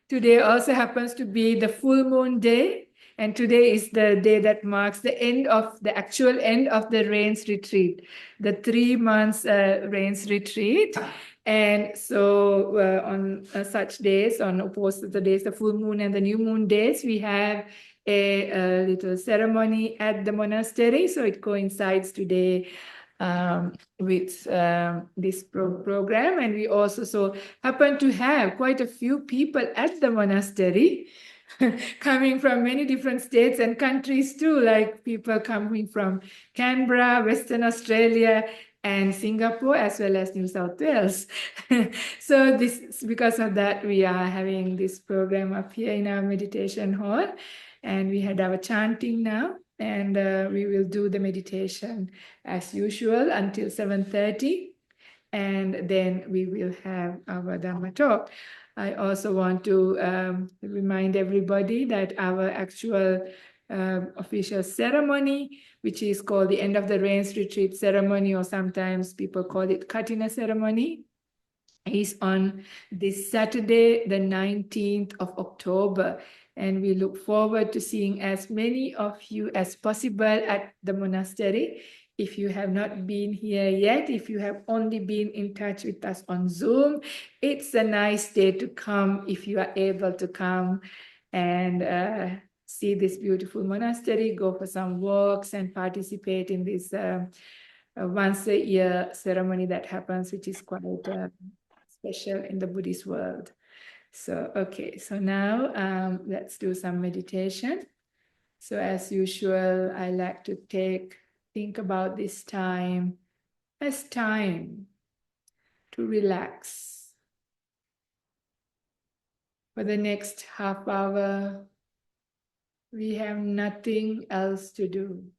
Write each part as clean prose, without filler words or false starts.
Today also happens to be the full moon day. And today is the day that marks the actual end of the rains retreat, the 3 months rains retreat. And so on such days, on opposite the days, the full moon and the new moon days, we have a little ceremony at the monastery. So it coincides today with this program. And we also happen to have quite a few people at the monastery coming from many different states and countries too, like people coming from Canberra, Western Australia, and Singapore, as well as New South Wales. So because of that, we are having this program up here in our meditation hall. And we had our chanting now, and we will do the meditation as usual until 7:30. And then we will have our Dhamma talk. I also want to remind everybody that our actual official ceremony, which is called the End of the Rains Retreat ceremony, or sometimes people call it Katina ceremony, is on this Saturday, the 19th of October. And we look forward to seeing as many of you as possible at the monastery. If you have not been here yet, if you have only been in touch with us on Zoom, it's a nice day to come if you are able to come and see this beautiful monastery, go for some walks and participate in this once a year ceremony that happens, which is quite special in the Buddhist world. So, okay, so now let's do some meditation. So as usual, I like to think about this time as time to relax. For the next half hour, we have nothing else to do,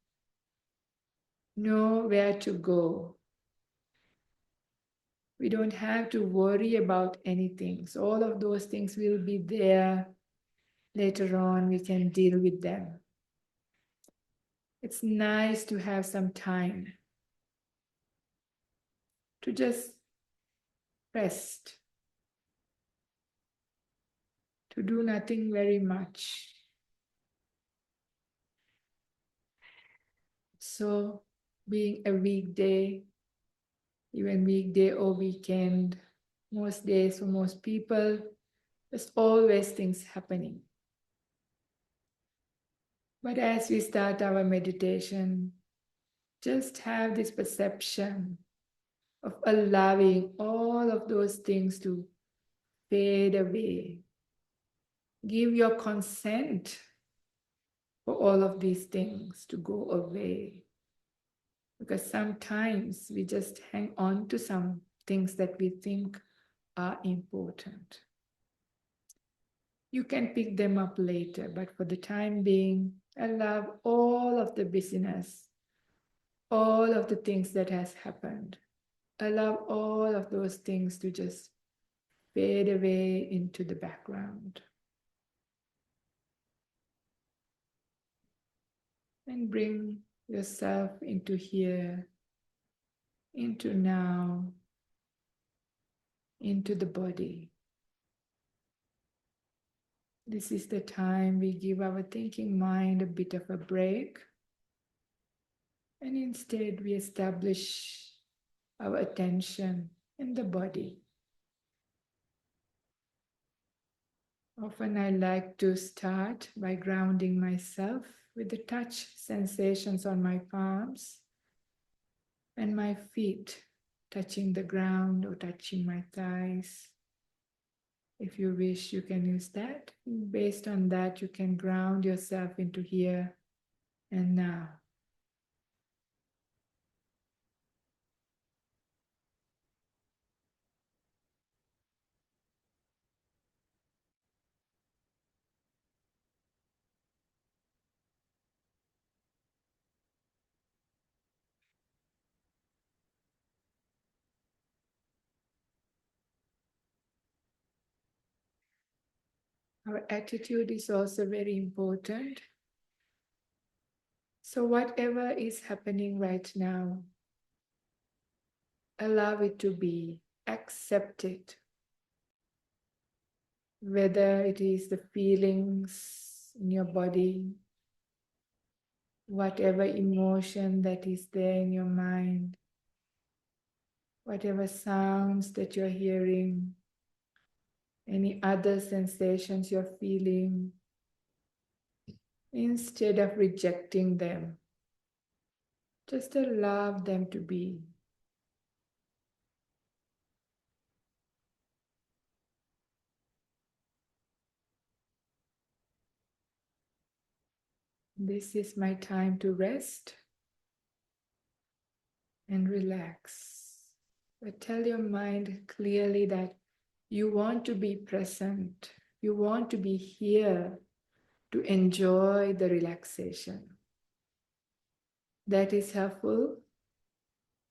nowhere to go. We don't have to worry about anything. So all of those things will be there later on. We can deal with them. It's nice to have some time to just rest, to do nothing very much. So being a weekday, even weekday or weekend, most days for most people, there's always things happening. But as we start our meditation, just have this perception of allowing all of those things to fade away. Give your consent for all of these things to go away. Because sometimes we just hang on to some things that we think are important. You can pick them up later, but for the time being, allow all of the busyness, all of the things that has happened. Allow all of those things to just fade away into the background. And bring yourself into here, into now, into the body. This is the time we give our thinking mind a bit of a break. And instead we establish our attention in the body. Often I like to start by grounding myself with the touch sensations on my palms and my feet touching the ground or touching my thighs. If you wish, you can use that. Based on that, you can ground yourself into here and now. Our attitude is also very important. So whatever is happening right now, allow it to be, accept it. whether it is the feelings in your body, whatever emotion that is there in your mind, whatever sounds that you're hearing, any other sensations you're feeling, instead of rejecting them, just allow them to be. This is my time to rest and relax. But tell your mind clearly that you want to be present. You want to be here to enjoy the relaxation. That is helpful,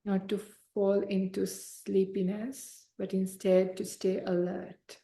not to fall into sleepiness, but instead to stay alert.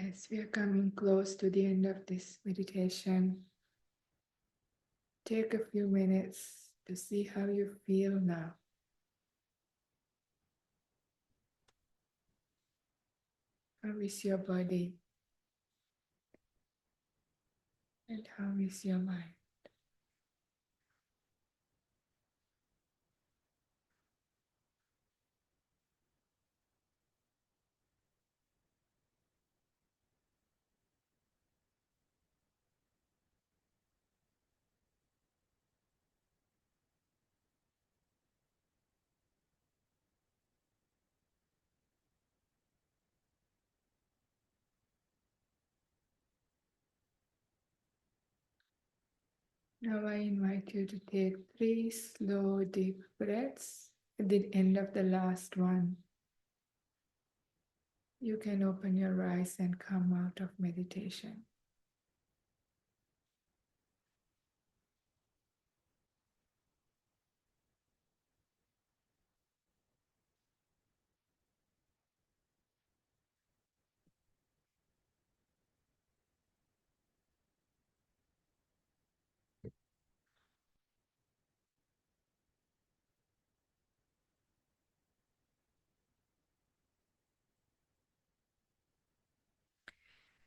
As we are coming close to the end of this meditation, take a few minutes to see how you feel now. How is your body? And how is your mind? Now I invite you to take 3 slow, deep breaths. At the end of the last one, you can open your eyes and come out of meditation.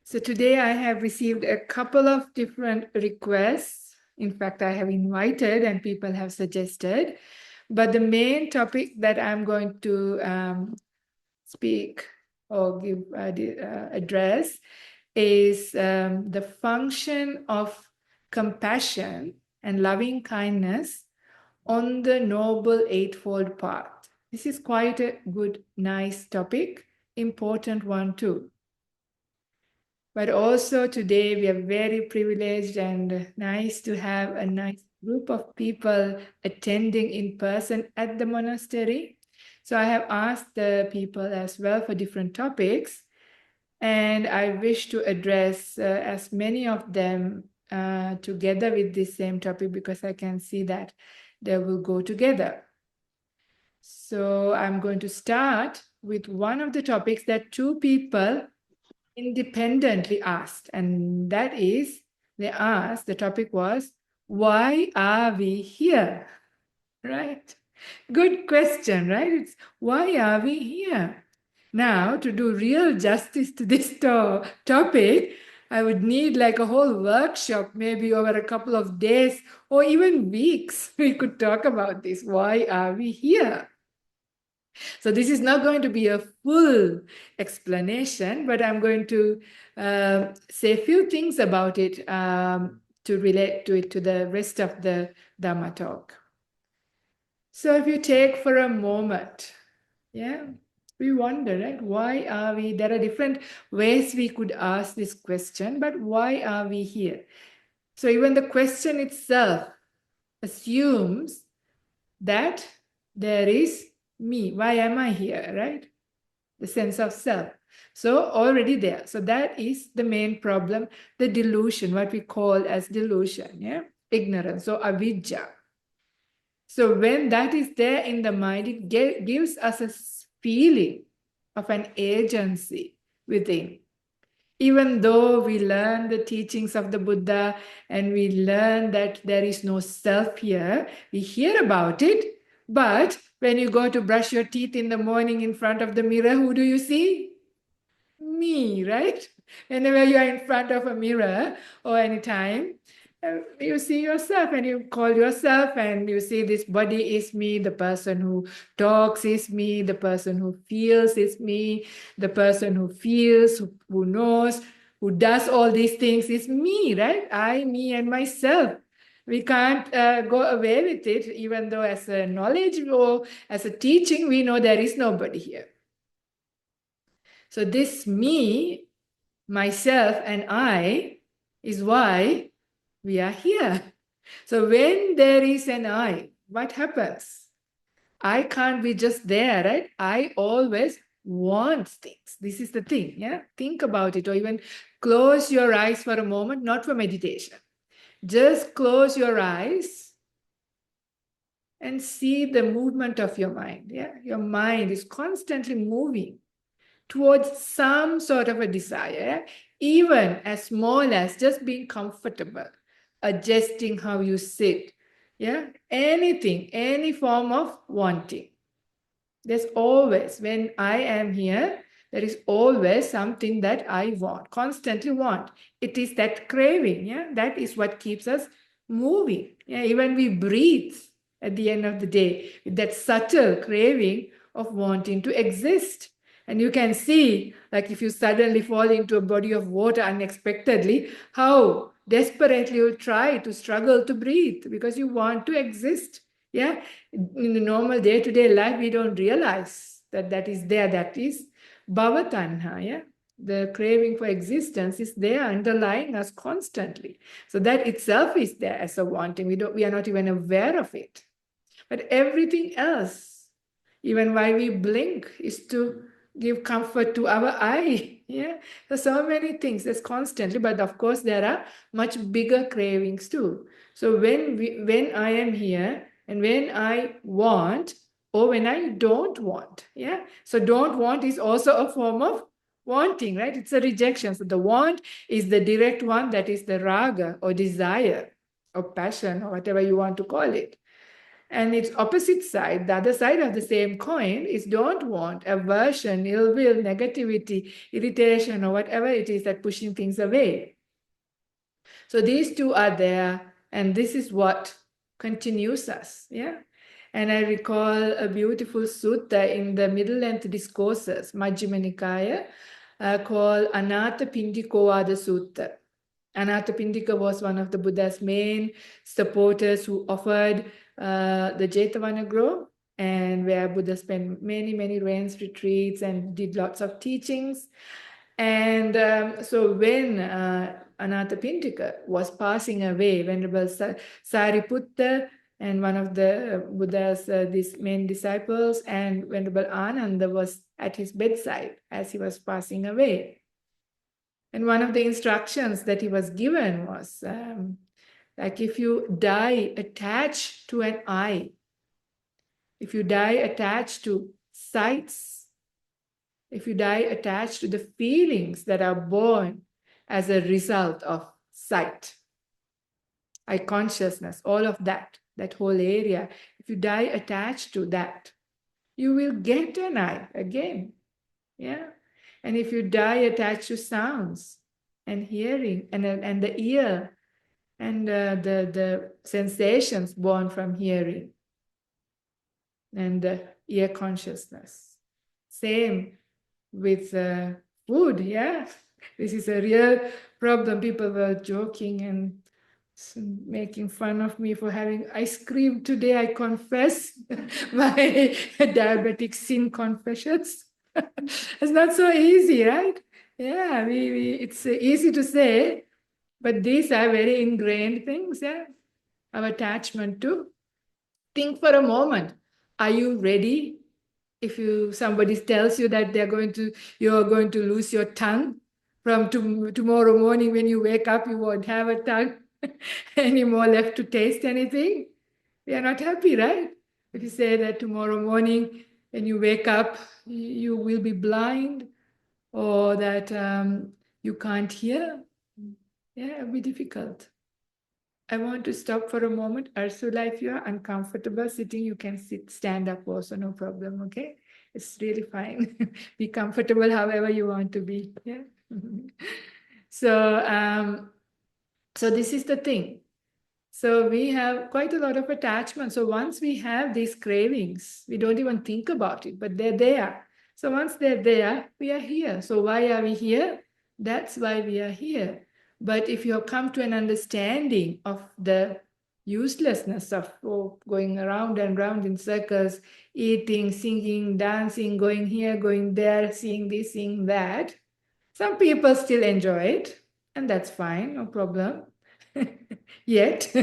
So today I have received a couple of different requests. In fact, I have invited and people have suggested. But the main topic that I'm going to speak or give address is the function of compassion and loving kindness on the noble eightfold path. This is quite a good, nice topic, important one too. But also today we are very privileged and nice to have a nice group of people attending in person at the monastery. So I have asked the people as well for different topics, and I wish to address as many of them together with this same topic because I can see that they will go together. So I'm going to start with one of the topics that 2 people independently asked, and that is, they asked, the topic was, why are we here? Right? Good question, right? It's why are we here? Now, to do real justice to this topic, I would need like a whole workshop, maybe over a couple of days or even weeks. We could talk about this. Why are we here? So this is not going to be a full explanation, but I'm going to say a few things about it to relate to it to the rest of the Dhamma talk. So if you take for a moment, yeah, we wonder, right? Why are we? There are different ways we could ask this question, but why are we here? So even the question itself assumes that there is me. Why am I here, right? The sense of self. So already there. So that is the main problem, the delusion, what we call as delusion, yeah? Ignorance, so avidya. So when that is there in the mind, it gives us a feeling of an agency within. Even though we learn the teachings of the Buddha and we learn that there is no self here, we hear about it, but when you go to brush your teeth in the morning in front of the mirror, who do you see? Me, right? Whenever you are in front of a mirror or anytime, you see yourself and you call yourself and you see this body is me, the person who talks is me, the person who feels is me, the person who feels, who knows, who does all these things is me, right? I, me, and myself. We can't go away with it, even though as a knowledge or as a teaching, we know there is nobody here. So this me, myself, and I is why we are here. So when there is an I, what happens? I can't be just there, right? I always want things. This is the thing, yeah? Think about it, or even close your eyes for a moment, not for meditation. Just close your eyes and see the movement of your mind, yeah? Your mind is constantly moving. towards some sort of a desire, even as small as just being comfortable, adjusting how you sit, yeah, anything, any form of wanting. There's always, when I am here, there is always something that I want, constantly want. It is that craving, yeah, that is what keeps us moving. Yeah, even we breathe at the end of the day, with that subtle craving of wanting to exist. And you can see, like if you suddenly fall into a body of water unexpectedly, how desperately you try to struggle to breathe because you want to exist. Yeah, in the normal day-to-day life, we don't realize that that is there. That is bhava tanha, yeah? The craving for existence is there underlying us constantly. So that itself is there as a wanting. We are not even aware of it. But everything else, even while we blink, is to give comfort to our eye. Yeah, there's so many things. There's constantly, but of course there are much bigger cravings too. So when I am here and when I want or when I don't want, yeah. So don't want is also a form of wanting, right? It's a rejection. So the want is the direct one, that is the raga or desire or passion or whatever you want to call it. And its opposite side, the other side of the same coin, is don't want, aversion, ill will, negativity, irritation, or whatever it is that pushing things away. So these two are there, and this is what continues us. Yeah. And I recall a beautiful sutta in the middle length discourses, Majjhima Nikaya, called Anatha Pindikovada Sutta. Anathapindika was one of the Buddha's main supporters who offered the Jetavana Grove, and where Buddha spent many, many rains retreats and did lots of teachings. And so when Anathapindika was passing away, Venerable Sariputta and one of the Buddha's these main disciples and Venerable Ananda was at his bedside as he was passing away. And one of the instructions that he was given was like if you die attached to an eye, if you die attached to sights, if you die attached to the feelings that are born as a result of sight, eye consciousness, all of that, that whole area, if you die attached to that, you will get an eye again. Yeah. And if you die attached to sounds and hearing and the ear and the sensations born from hearing and the ear consciousness. Same with food, yeah. This is a real problem. People were joking and making fun of me for having ice cream today. I confess my diabetic sin confessions. It's not so easy, right? Yeah, it's easy to say, but these are very ingrained things, yeah. Our attachment to. Think for a moment. Are you ready? If somebody tells you that you're going to lose your tongue from tomorrow morning when you wake up, you won't have a tongue anymore left to taste anything. We are not happy, right? If you say that tomorrow morning when you wake up, you will be blind, or that you can't hear, yeah, it'll be difficult. I want to stop for a moment. Ursula, if you are uncomfortable sitting, you can stand up also, no problem, okay? It's really fine. Be comfortable however you want to be, yeah? So, so this is the thing. So we have quite a lot of attachment. So once we have these cravings, we don't even think about it, but they're there. So once they're there, we are here. So why are we here? That's why we are here. But if you have come to an understanding of the uselessness of going around and round in circles, eating, singing, dancing, going here, going there, seeing this, seeing that, some people still enjoy it, and that's fine, no problem. Yet,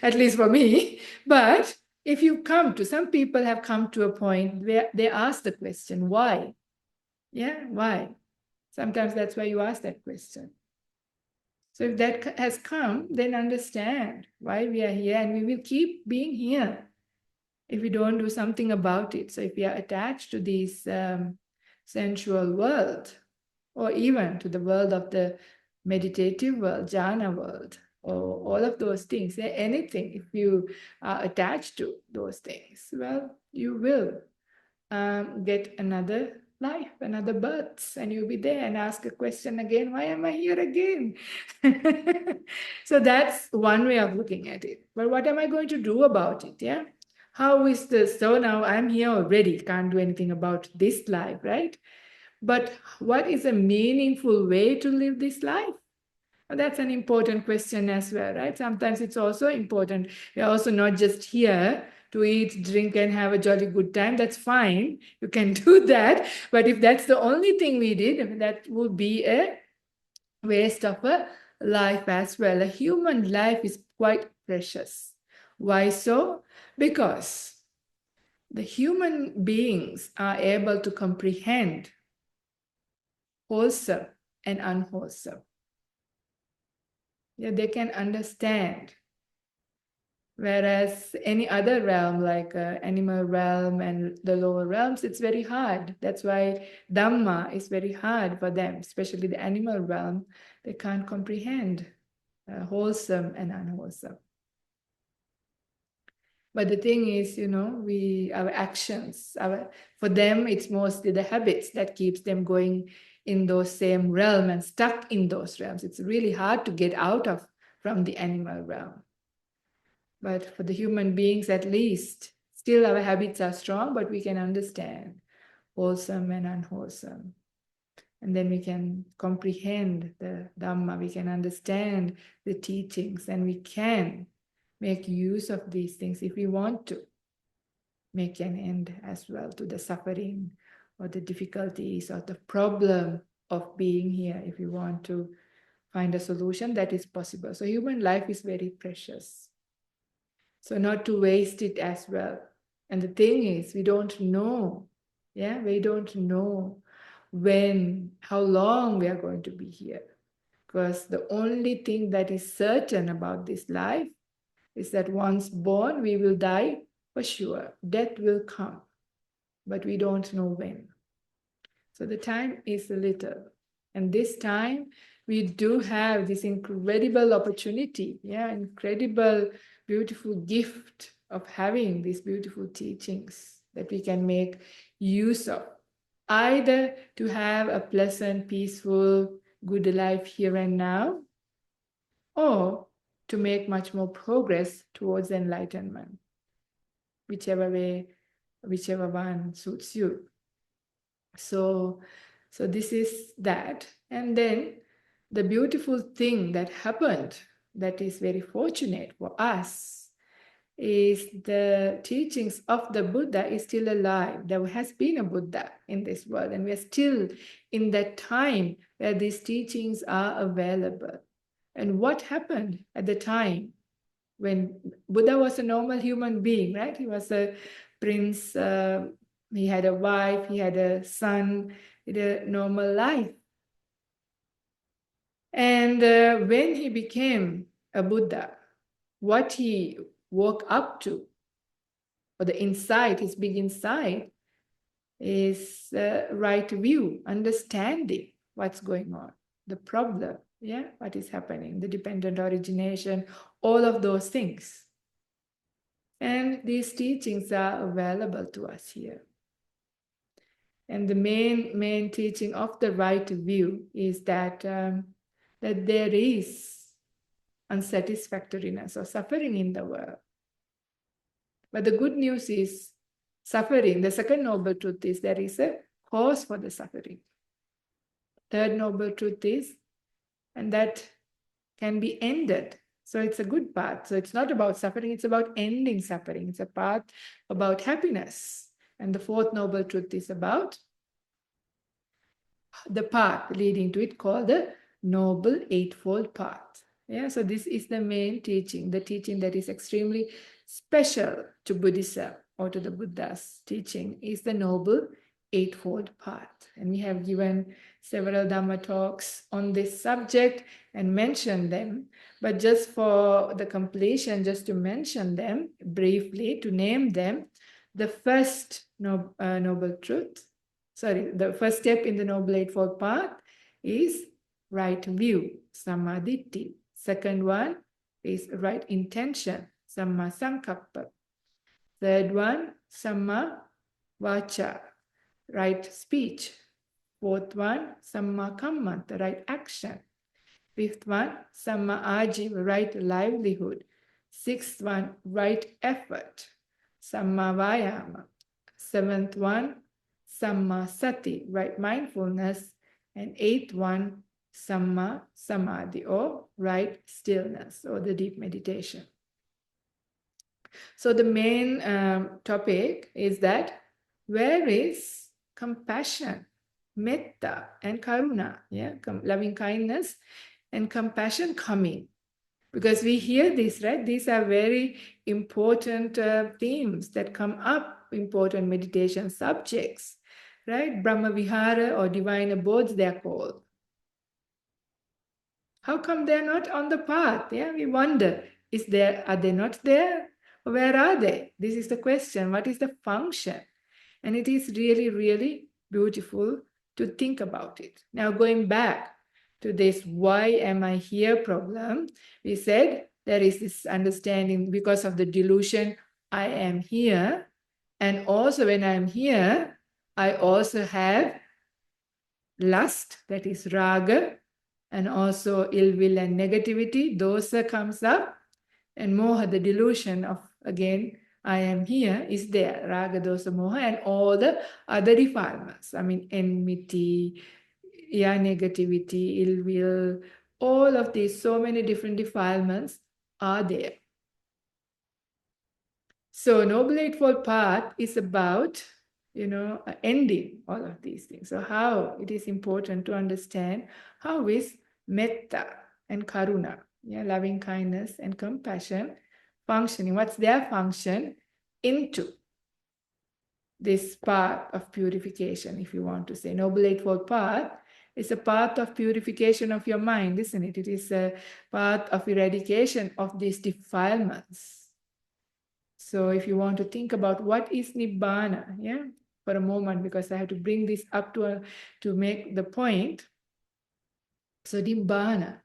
at least for me. But if you some people have come to a point where they ask the question, why? Yeah, why? Sometimes that's why you ask that question. So if that has come, then understand why we are here, and we will keep being here if we don't do something about it. So if we are attached to these sensual world, or even to the world of the meditative world, jhana world, or all of those things, anything, if you are attached to those things, well, you will get another life, another birth, and you'll be there and ask a question again, why am I here again? So that's one way of looking at it. But what am I going to do about it? Yeah. How is this? So now I'm here already, can't do anything about this life, right? But what is a meaningful way to live this life? Well, that's an important question as well, right? Sometimes it's also important. We're also not just here to eat, drink, and have a jolly good time. That's fine. You can do that. But if that's the only thing we did, I mean, that would be a waste of a life as well. A human life is quite precious. Why so? Because the human beings are able to comprehend wholesome and unwholesome. Yeah, they can understand. Whereas any other realm, like animal realm and the lower realms, it's very hard. That's why Dhamma is very hard for them, especially the animal realm. They can't comprehend wholesome and unwholesome. But the thing is, our actions, for them, it's mostly the habits that keeps them going in those same realm and stuck in those realms. It's really hard to get out of from the animal realm. But for the human beings, at least, still our habits are strong, but we can understand wholesome and unwholesome. And then we can comprehend the Dhamma, we can understand the teachings, and we can make use of these things if we want to make an end as well to the suffering or the difficulties or the problem of being here. If you want to find a solution, that is possible. So human life is very precious. So not to waste it as well. And the thing is, we don't know. Yeah, we don't know how long we are going to be here. Because the only thing that is certain about this life is that once born, we will die for sure. Death will come, but we don't know when. So the time is little. And this time, we do have this incredible opportunity, incredible, beautiful gift of having these beautiful teachings that we can make use of. Either to have a pleasant, peaceful, good life here and now, or to make much more progress towards enlightenment, whichever one suits you. So this is that. And then the beautiful thing that happened, that is very fortunate for us, is the teachings of the Buddha is still alive. There has been a Buddha in this world, and we are still in that time where these teachings are available. And what happened at the time when Buddha was a normal human being, right? He was a prince, he had a wife, he had a son, he had a normal life. And when he became a Buddha, what he woke up to, or the insight, his big insight, is right view, understanding what's going on, the problem, what is happening, the dependent origination, all of those things. And these teachings are available to us here. And the main teaching of the right view is that there is unsatisfactoriness or suffering in the world. But the good news is suffering, the second noble truth is there is a cause for the suffering. Third noble truth is, and that can be ended. So it's a good path. So it's not about suffering, it's about ending suffering. It's a path about happiness. And the fourth noble truth is about the path leading to it, called the Noble Eightfold Path. So this is the main teaching, the teaching that is extremely special to Buddhism or to the Buddha's teaching is the Noble Eightfold Path. And we have given several Dhamma talks on this subject and mentioned them. But just for the completion, just to mention them briefly, to name them, the first noble truth the first step in the Noble Eightfold Path is right view, samadhi. Second one is right intention, samma sankappa. Third one, samma vacha, right speech. Fourth one, samma kammanta, right action. Fifth one, samma ajiva, right livelihood. Sixth one, right effort, samma vayama. Seventh one, samma sati, right mindfulness. And eighth one, samma samadhi, or right stillness, or the deep meditation. So the main topic is that where is compassion, metta, and karuna, loving kindness and compassion coming? Because we hear this, right? These are very important themes that come up, important meditation subjects, right? Bhrahmavihara or divine abodes, they're called. How come they're not on the path? Yeah, we wonder, are they not there? Where are they? This is the question. What is the function? And it is really, really beautiful to think about it. Now, going back to this why am I here problem, we said there is this understanding because of the delusion, I am here. And also when I'm here, I also have lust, that is raga, and also ill will and negativity, dosa comes up, and moha, the delusion of, again, I am here, is there, raga, dosa, moha, and all the other defilements. I mean, enmity, negativity, ill will, all of these, so many different defilements are there. So Noble Eightfold Path is about, ending all of these things. So how it is important to understand how is metta and karuna, loving kindness and compassion functioning. What's their function into this path of purification, if you want to say. Noble Eightfold Path is a path of purification of your mind, isn't it? It is a path of eradication of these defilements. So if you want to think about what is Nibbana, for a moment, because I have to bring this up to make the point. So Nibbana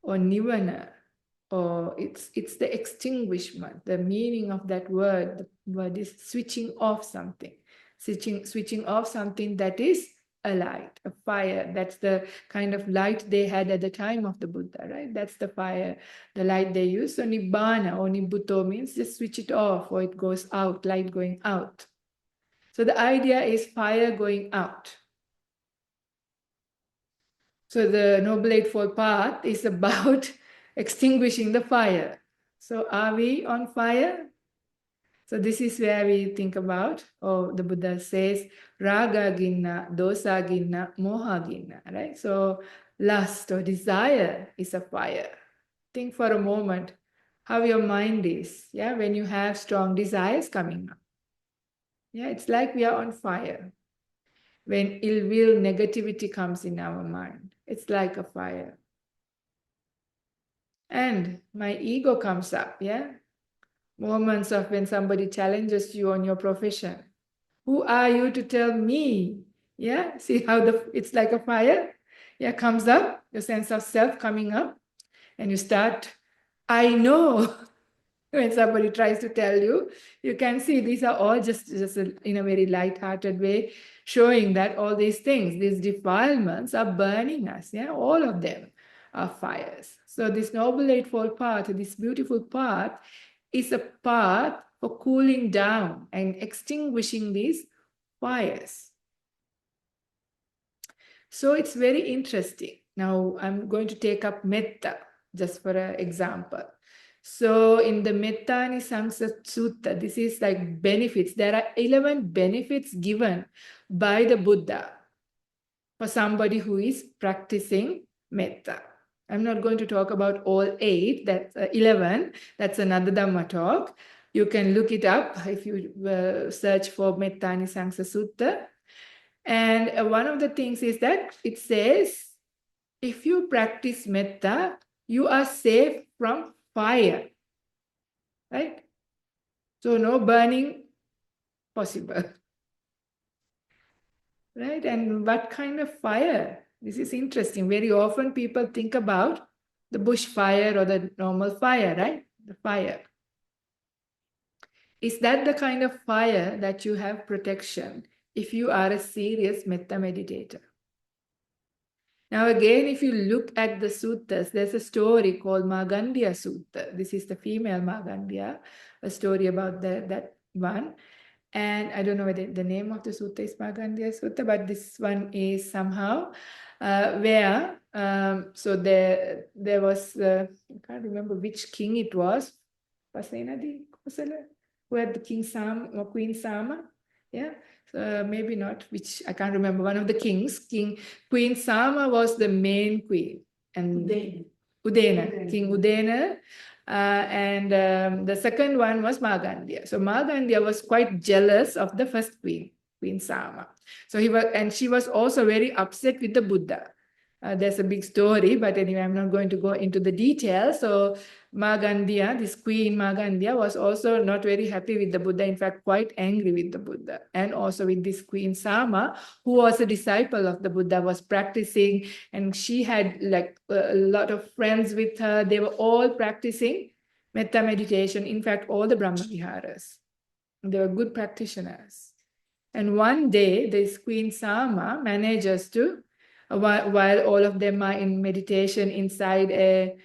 or Nirvana, or it's the extinguishment. The meaning of that word, the word is switching off something. Switching off something that is a light, a fire. That's the kind of light they had at the time of the Buddha, right? That's the fire, the light they use. So Nibbana or Nibbuto means just switch it off or it goes out, light going out. So the idea is fire going out. So the Noble Eightfold Path is about extinguishing the fire. So are we on fire? So this is where we think about, the Buddha says, raga ginna, dosa ginna, moha ginna, right? So lust or desire is a fire. Think for a moment how your mind is, when you have strong desires coming up. It's like we are on fire. When ill will, negativity comes in our mind, it's like a fire. And my ego comes up, moments of when somebody challenges you on your profession. Who are you to tell me? See how it's like a fire? Comes up, your sense of self coming up, and you start, I know. When somebody tries to tell you, you can see these are all just in a very light-hearted way, showing that all these things, these defilements are burning us. All of them are fires. So this Noble Eightfold Path, this beautiful path, is a path for cooling down and extinguishing these fires. So it's very interesting. Now I'm going to take up metta just for an example. So in the Metta Nisangsa Sutta, this is like benefits. There are 11 benefits given by the Buddha for somebody who is practicing metta. I'm not going to talk about all 8, that's 11. That's another Dhamma talk. You can look it up if you search for Metta Nisangsa Sutta. And one of the things is that it says, if you practice metta, you are safe from fire. Right? So no burning possible. right? And what kind of fire? This is interesting. Very often people think about the bush fire or the normal fire, right? The fire. Is that the kind of fire that you have protection if you are a serious metta meditator? Now, again, if you look at the suttas, there's a story called Margandhya Sutta. This is the female Margandhya, a story about that one. And I don't know whether the name of the sutta is Margandhya Sutta, but this one is somehow where, so there was, I can't remember which king it was, Pasenadi Kosala, who had the King Sam or Queen Sama. Yeah, so maybe not, which I can't remember, one of the kings. Queen Sama was the main queen. And Udena. King Udena. And the second one was Margandhya. So Margandhya was quite jealous of the first queen, Queen Sama. So she was also very upset with the Buddha. There's a big story, but anyway, I'm not going to go into the details. So Margandhya, this queen Margandhya, was also not very happy with the Buddha, in fact, quite angry with the Buddha. And also with this queen Sama, who was a disciple of the Buddha, was practicing, and she had like a lot of friends with her. They were all practicing metta meditation. In fact, all the Brahmaviharas. They were good practitioners. And one day, this Queen Sama manages to, while all of them are in meditation inside a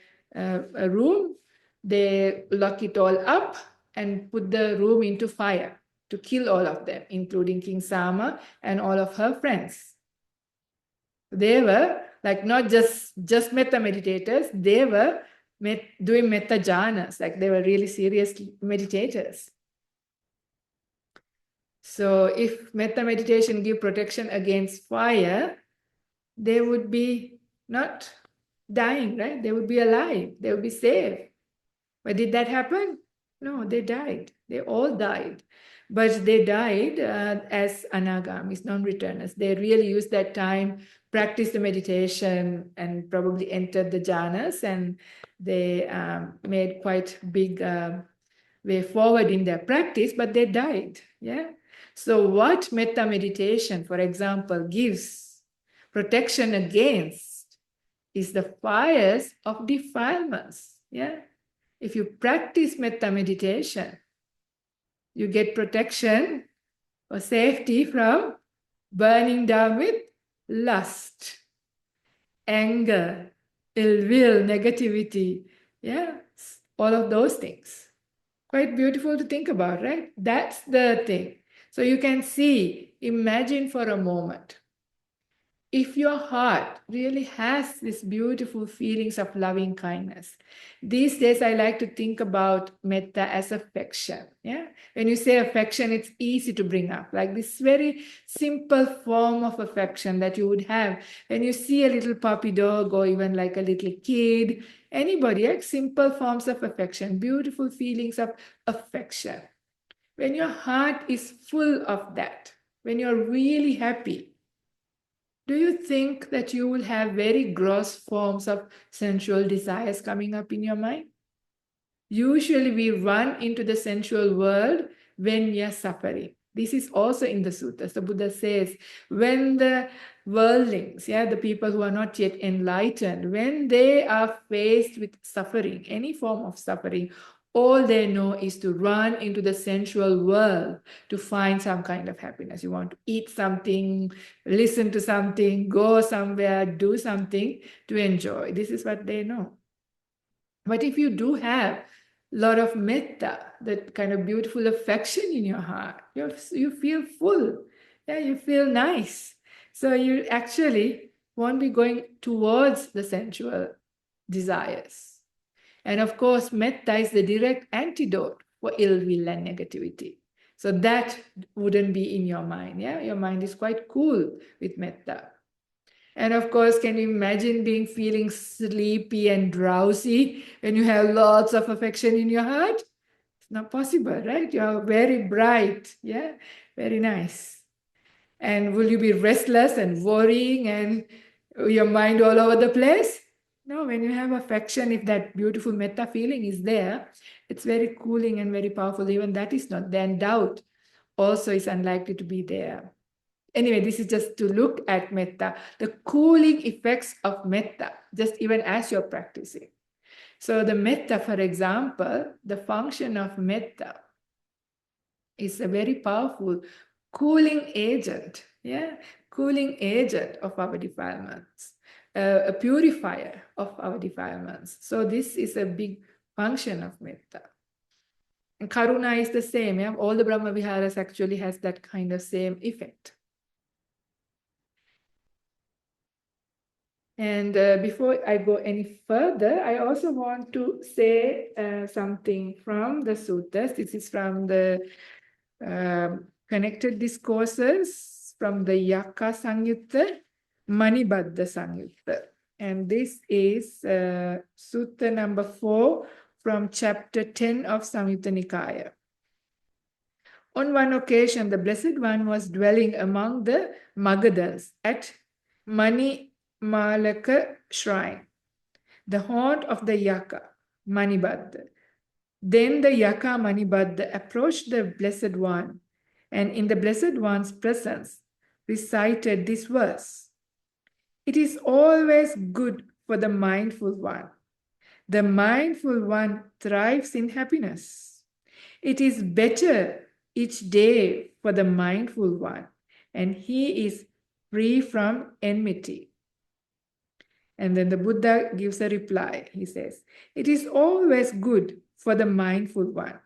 room, they lock it all up and put the room into fire to kill all of them, including King Sama and all of her friends. They were like not just metta meditators, they were doing metta jhanas, like they were really serious meditators. So if metta meditation give protection against fire, they would be not dying, right? They would be alive. They would be safe. But did that happen? No, they died. They all died. But they died as anagamis, non-returners. They really used that time, practiced the meditation, and probably entered the jhanas, and they made quite big way forward in their practice, but they died. Yeah. So what metta meditation, for example, gives protection against is the fires of defilements. Yeah. If you practice metta meditation, you get protection or safety from burning down with lust, anger, ill will, negativity. Yeah. All of those things. Quite beautiful to think about, right? That's the thing. So you can see, imagine for a moment, if your heart really has these beautiful feelings of loving kindness. These days, I like to think about metta as affection. Yeah, when you say affection, it's easy to bring up, like this very simple form of affection that you would have when you see a little puppy dog or even like a little kid. Anybody, like simple forms of affection, beautiful feelings of affection. When your heart is full of that, when you're really happy, do you think that you will have very gross forms of sensual desires coming up in your mind? Usually we run into the sensual world when we are suffering. This is also in the suttas. The Buddha says, when the worldlings, the people who are not yet enlightened, when they are faced with suffering, any form of suffering, all they know is to run into the sensual world to find some kind of happiness. You want to eat something, listen to something, go somewhere, do something to enjoy. This is what they know. But if you do have a lot of metta, that kind of beautiful affection in your heart, you feel full. Yeah, you feel nice. So you actually won't be going towards the sensual desires. And of course, metta is the direct antidote for ill will and negativity. So that wouldn't be in your mind. Yeah, your mind is quite cool with metta. And of course, can you imagine feeling sleepy and drowsy when you have lots of affection in your heart? It's not possible, right? You're very bright. Yeah, very nice. And will you be restless and worrying and your mind all over the place? No, when you have affection, if that beautiful metta feeling is there, it's very cooling and very powerful. Even that is not. Then doubt also is unlikely to be there. Anyway, this is just to look at metta, the cooling effects of metta, just even as you're practicing. So the metta, for example, the function of metta is a very powerful cooling agent, yeah, cooling agent of our defilements, a purifier of our defilements. So this is a big function of metta. And Karuna is the same, yeah, all the Brahmaviharas actually has that kind of same effect. And before I go any further, I also want to say something from the suttas. This is from the connected discourses from the Yaka Sangyutta, Manibadda Sangyutta. And this is Sutta number 4 from chapter 10 of Samyutta Nikaya. On one occasion, the Blessed One was dwelling among the Magadhas at Manimalaka shrine, the haunt of the Yaka, Manibadda. Then the Yaka Manibadda approached the Blessed One and in the Blessed One's presence recited this verse. It is always good for the mindful one. The mindful one thrives in happiness. It is better each day for the mindful one, and he is free from enmity. And then the Buddha gives a reply. He says, it is always good for the mindful one.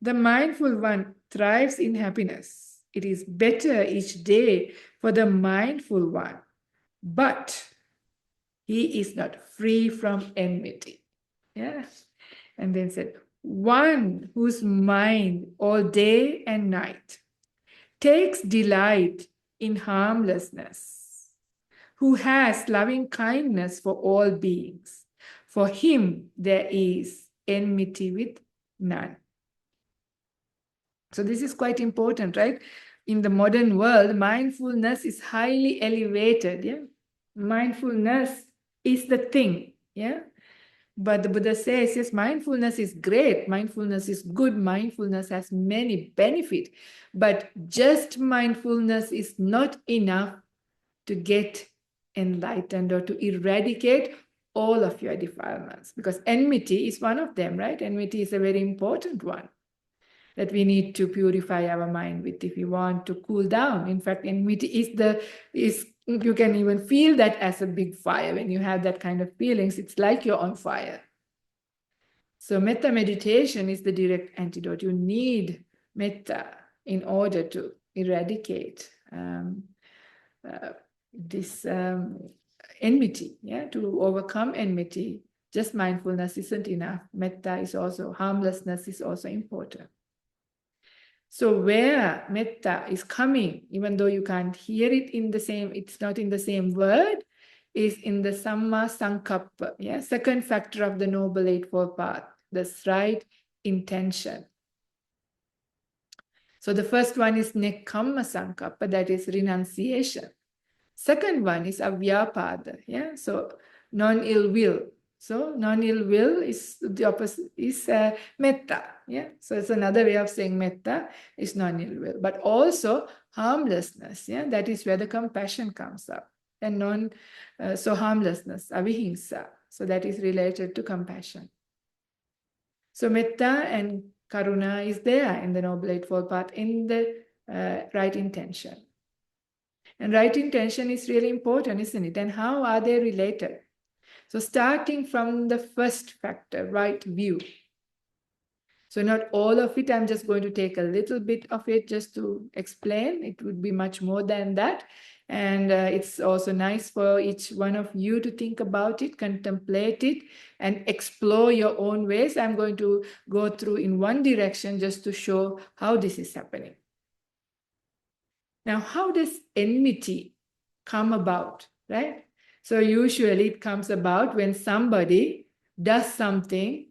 The mindful one thrives in happiness. It is better each day for the mindful one, but he is not free from enmity. Yeah. And then said, one whose mind all day and night takes delight in harmlessness, who has loving kindness for all beings. For him there is enmity with none. So this is quite important, right? In the modern world, mindfulness is highly elevated. Yeah, mindfulness is the thing. Yeah, but the Buddha says, yes, mindfulness is great. Mindfulness is good. Mindfulness has many benefits. But just mindfulness is not enough to get enlightened or to eradicate all of your defilements. Because enmity is one of them, right? Enmity is a very important one that we need to purify our mind with if we want to cool down. In fact, enmity is you can even feel that as a big fire. When you have that kind of feelings, it's like you're on fire. So metta meditation is the direct antidote. You need metta in order to eradicate this enmity, yeah, to overcome enmity. Just mindfulness isn't enough. Metta is also, harmlessness is also important. So where metta is coming, even though you can't hear it in the same, it's not in the same word, is in the Samma Sankappa, yeah, second factor of the Noble Eightfold Path, this right intention. So the first one is Nekkamma Sankappa, that is renunciation. Second one is Avyapada, yeah, so non-ill will. So non-ill will is the opposite, is metta, yeah. So it's another way of saying metta is non-ill will, but also harmlessness, yeah. That is where the compassion comes up, and so harmlessness, avihingsa. So that is related to compassion. So metta and karuna is there in the Noble Eightfold Path in the right intention. And right intention is really important, isn't it? And how are they related? So starting from the first factor, right view. So not all of it, I'm just going to take a little bit of it just to explain. It would be much more than that. And it's also nice for each one of you to think about it, contemplate it, and explore your own ways. I'm going to go through in one direction just to show how this is happening. Now, how does enmity come about, right? So usually it comes about when somebody does something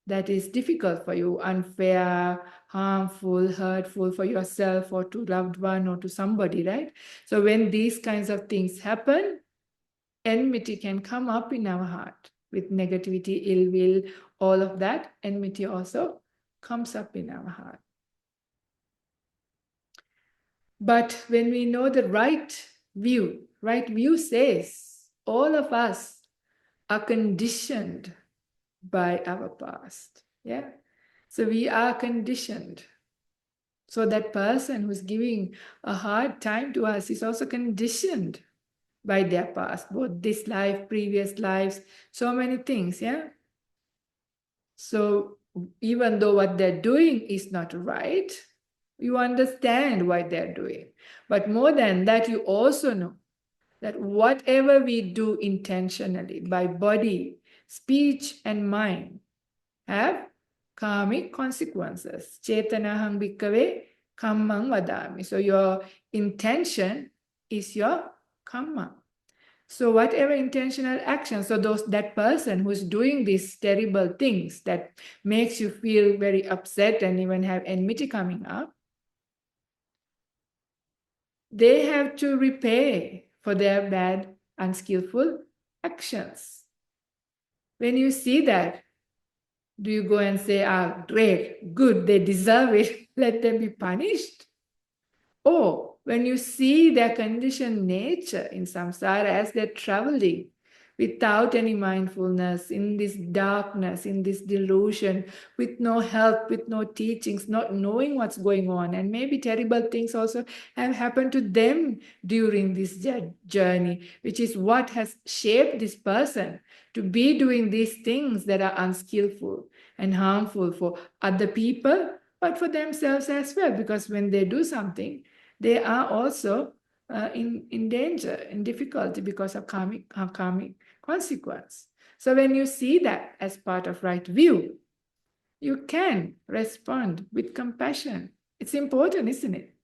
that is difficult for you, unfair, harmful, hurtful for yourself or to loved one or to somebody, right? So when these kinds of things happen, enmity can come up in our heart with negativity, ill will, all of that. Enmity also comes up in our heart. But when we know the right view says all of us are conditioned by our past. Yeah. So we are conditioned. So that person who's giving a hard time to us is also conditioned by their past, both this life, previous lives, so many things. Yeah. So even though what they're doing is not right, you understand why they're doing. But more than that, you also know that whatever we do intentionally by body, speech, and mind have karmic consequences. Chetanahang bhikkhave kammang vadami. So your intention is your karma. So whatever intentional action, so that person who's doing these terrible things that makes you feel very upset and even have enmity coming up, they have to repay for their bad, unskillful actions. When you see that, do you go and say, great, good, they deserve it, let them be punished? Or when you see their conditioned nature in samsara as they're traveling without any mindfulness, in this darkness, in this delusion, with no help, with no teachings, not knowing what's going on, and maybe terrible things also have happened to them during this journey, which is what has shaped this person to be doing these things that are unskillful and harmful for other people, but for themselves as well, because when they do something, they are also in danger, in difficulty because of karmic consequence. So when you see that as part of right view, you can respond with compassion. It's important, isn't it?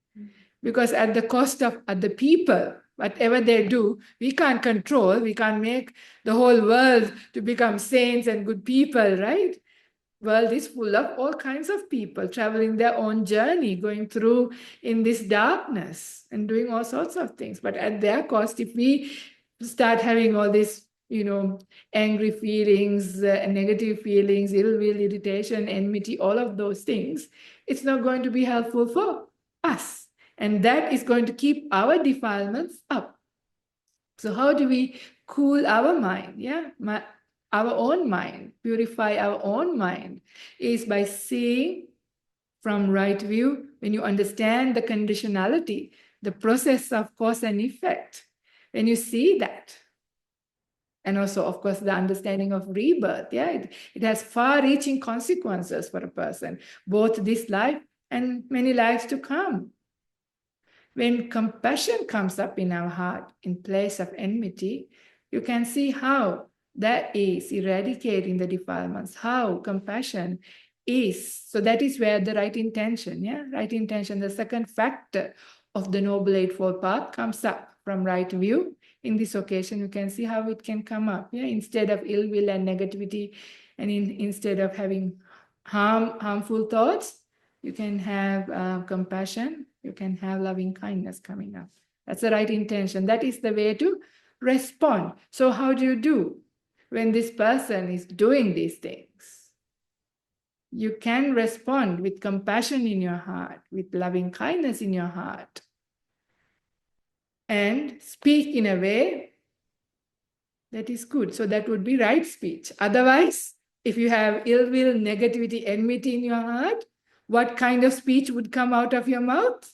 Because at the cost of other people, whatever they do, we can't control, we can't make the whole world to become saints and good people, right? World is full of all kinds of people traveling their own journey, going through in this darkness and doing all sorts of things. But at their cost, if we start having all this, angry feelings, negative feelings, ill will, irritation, enmity, all of those things, it's not going to be helpful for us. And that is going to keep our defilements up. So how do we cool our mind? Yeah, our own mind, purify our own mind is by seeing from right view. When you understand the conditionality, the process of cause and effect, when you see that, and also, of course, the understanding of rebirth, yeah, it has far-reaching consequences for a person, both this life and many lives to come. When compassion comes up in our heart in place of enmity, you can see how that is eradicating the defilements, how compassion is. So that is where the right intention, right intention, the second factor of the Noble Eightfold Path comes up from right view. In this occasion, you can see how it can come up, instead of ill will and negativity, and instead of having harmful thoughts, you can have compassion, you can have loving kindness coming up. That's the right intention. That is the way to respond. So how do you do when this person is doing these things? You can respond with compassion in your heart, with loving kindness in your heart, and speak in a way that is good. So that would be right speech. Otherwise, if you have ill will, negativity, enmity in your heart, what kind of speech would come out of your mouth?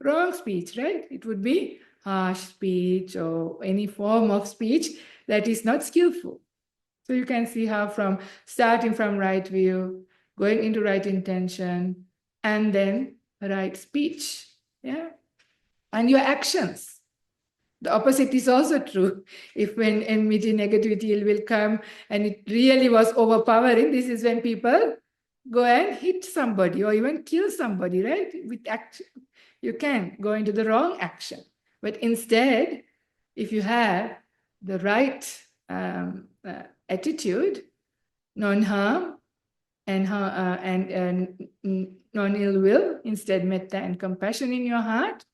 Wrong speech, right? It would be harsh speech or any form of speech that is not skillful. So you can see how from starting from right view, going into right intention, and then right speech, and your actions. The opposite is also true. If when enmity, negativity will come and it really was overpowering, this is when people go and hit somebody or even kill somebody, right? With action, you can go into the wrong action. But instead, if you have the right attitude, non-harm and non-ill will, instead metta and compassion in your heart,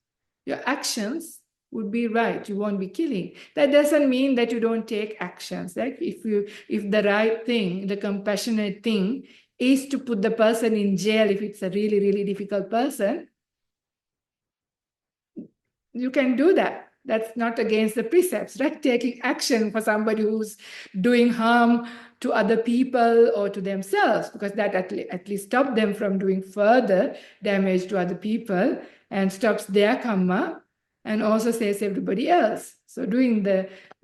your actions would be right. You won't be killing. That doesn't mean that you don't take actions. Like if the right thing, the compassionate thing is to put the person in jail if it's a really, really difficult person, you can do that. That's not against the precepts, right? Taking action for somebody who's doing harm to other people or to themselves, because that at least stops them from doing further damage to other people and stops their karma and also saves everybody else. So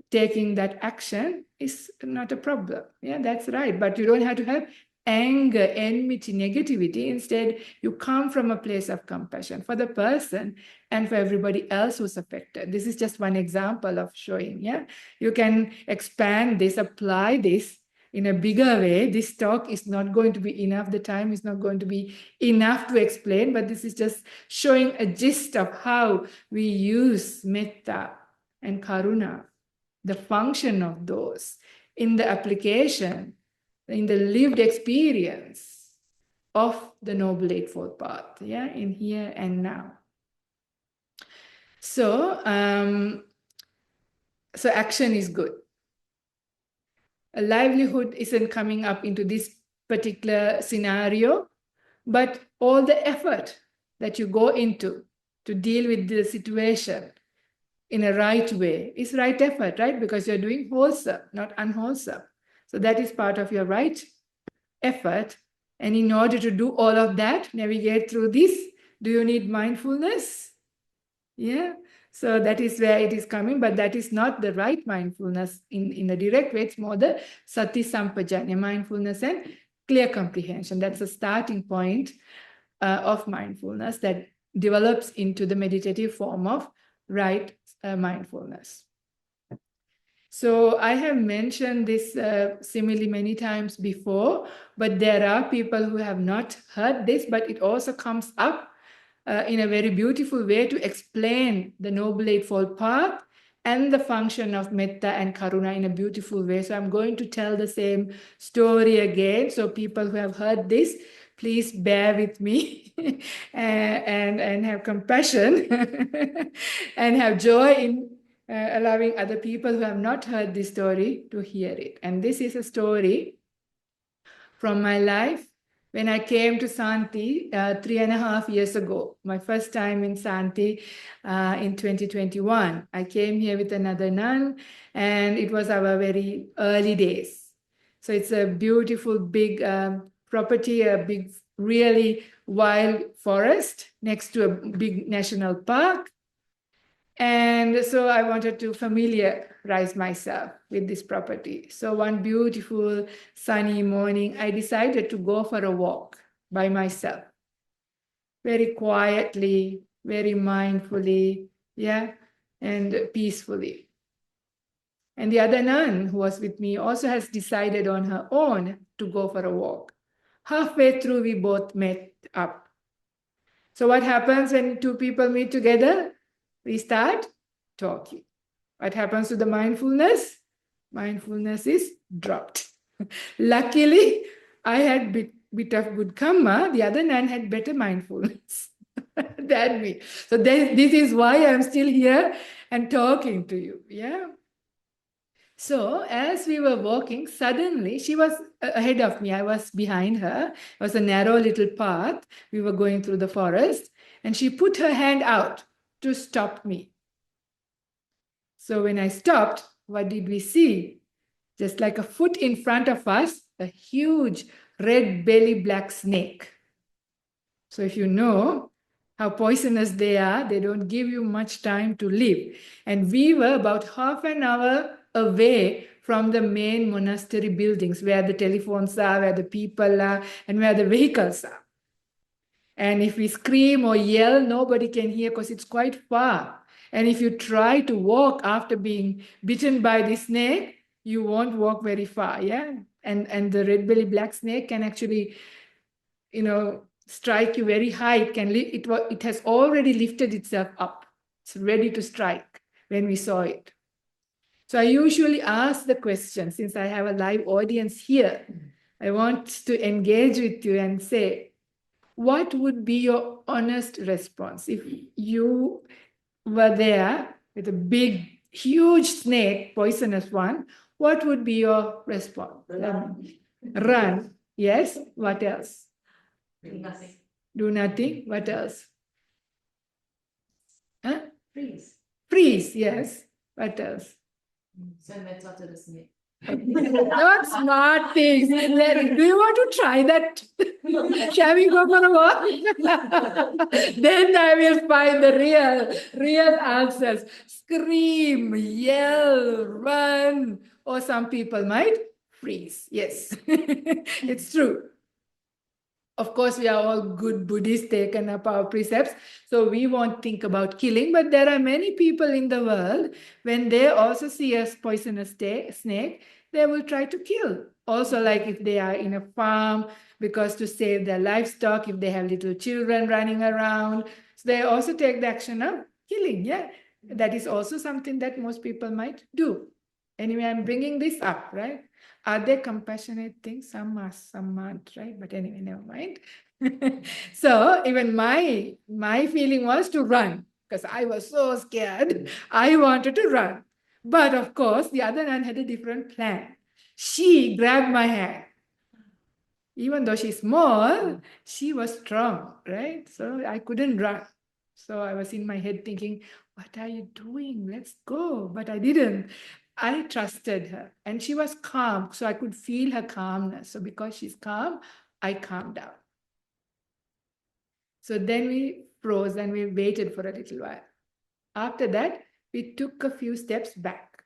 taking that action is not a problem. Yeah, that's right. But you don't have to have anger, enmity, negativity. Instead, you come from a place of compassion for the person and for everybody else who's affected. This is just one example of showing, yeah? You can expand this, apply this in a bigger way. This talk is not going to be enough. The time is not going to be enough to explain, but this is just showing a gist of how we use metta and karuna, the function of those in the application, in the lived experience of the Noble Eightfold Path, yeah, in here and now. So, so action is good. A livelihood isn't coming up into this particular scenario, but all the effort that you go into to deal with the situation in a right way is right effort, right? Because you're doing wholesome, not unwholesome. So that is part of your right effort. And in order to do all of that, navigate through this, do you need mindfulness? Yeah. So that is where it is coming, but that is not the right mindfulness in a direct way. It's more the sati sampajanya, mindfulness and clear comprehension. That's a starting point of mindfulness that develops into the meditative form of right mindfulness. So I have mentioned this simile many times before, but there are people who have not heard this, but it also comes up in a very beautiful way to explain the Noble Eightfold Path and the function of metta and karuna in a beautiful way. So I'm going to tell the same story again. So people who have heard this, please bear with me and have compassion and have joy in allowing other people who have not heard this story to hear it. And this is a story from my life when I came to Santi 3.5 years ago, my first time in Santi in 2021. I came here with another nun, and it was our very early days. So it's a beautiful, big property, a big, really wild forest next to a big national park. And so I wanted to familiarize myself with this property. So one beautiful sunny morning, I decided to go for a walk by myself, very quietly, very mindfully, yeah, and peacefully. And the other nun who was with me also has decided on her own to go for a walk. Halfway through, we both met up. So what happens when two people meet together? We start talking. What happens to the mindfulness? Mindfulness is dropped. Luckily, I had bit of good karma. The other nun had better mindfulness than me. So this is why I'm still here and talking to you. Yeah. So as we were walking, suddenly she was ahead of me. I was behind her. It was a narrow little path. We were going through the forest, and she put her hand out to stop me. So when I stopped, what did we see? Just like a foot in front of us, a huge red belly black snake. So if you know how poisonous they are, they don't give you much time to live. And we were about half an hour away from the main monastery buildings where the telephones are, where the people are, and where the vehicles are. And if we scream or yell, nobody can hear because it's quite far. And if you try to walk after being bitten by the snake, you won't walk very far, yeah? And the red belly black snake can actually, strike you very high. It has already lifted itself up. It's ready to strike when we saw it. So I usually ask the question, since I have a live audience here, I want to engage with you and say, what would be your honest response if you were there with a big, huge snake, poisonous one? What would be your response? Run. Yes. What else? Do nothing. Do nothing. What else? Huh? Freeze. Freeze, yes. What else? So metta to the snake. Not smart things. Do you want to try that? Shall we go for a walk? Then I will find the real answers. Scream, yell, run. Or some people might freeze. Yes, it's true. Of course, we are all good Buddhists, taken up our precepts, so we won't think about killing. But there are many people in the world, when they also see a poisonous snake, they will try to kill. Also, like if they are in a farm, because to save their livestock, if they have little children running around, so they also take the action of killing. Yeah, that is also something that most people might do. Anyway, I'm bringing this up, right? Are they compassionate things? Some are, some aren't, right? But anyway, never mind. So even my feeling was to run because I was so scared. I wanted to run. But of course, the other nun had a different plan. She grabbed my hand. Even though she's small, she was strong, right? So I couldn't run. So I was in my head thinking, what are you doing? Let's go. But I didn't. I trusted her and she was calm. So I could feel her calmness. So because she's calm, I calmed down. So then we froze and we waited for a little while. After that, we took a few steps back.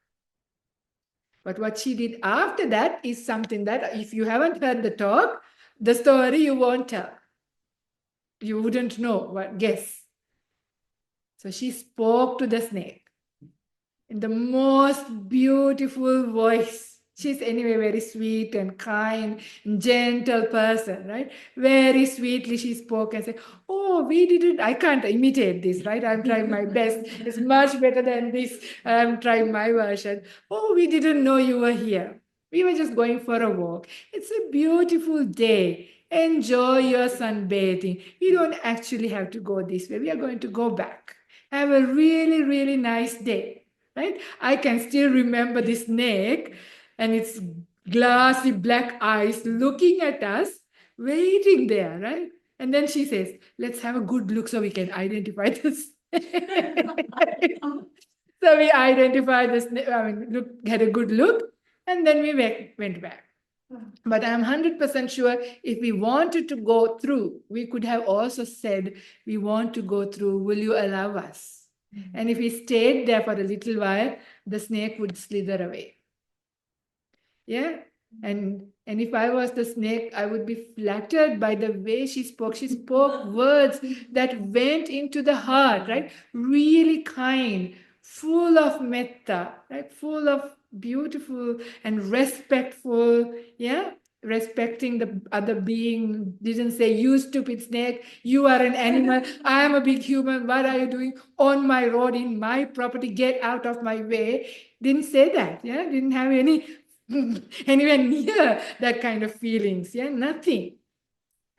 But what she did after that is something that if you haven't heard the story you won't tell. You wouldn't know what, guess. So she spoke to the snake in the most beautiful voice. She's anyway very sweet and kind, gentle person, right? Very sweetly she spoke and said, oh, we didn't, I can't imitate this, right? I'm trying my best. It's much better than this. I'm trying my version. Oh, we didn't know you were here. We were just going for a walk. It's a beautiful day. Enjoy your sunbathing. We don't actually have to go this way. We are going to go back. Have a really, really nice day. Right? I can still remember the snake and its glassy black eyes looking at us, waiting there, right? And then she says, let's have a good look so we can identify this. So we identified the snake, had a good look, and then we went back. But I'm 100% sure if we wanted to go through, we could have also said, we want to go through, will you allow us? And if we stayed there for a little while, the snake would slither away. Yeah. And if I was the snake, I would be flattered by the way she spoke. She spoke words that went into the heart, right? Really kind, full of metta, right? Full of beautiful and respectful, yeah? Respecting the other being. Didn't say, you stupid snake, you are an animal, I am a big human, what are you doing on my road, in my property, get out of my way. Didn't say that, yeah? Didn't have any anywhere near that kind of feelings. Yeah, nothing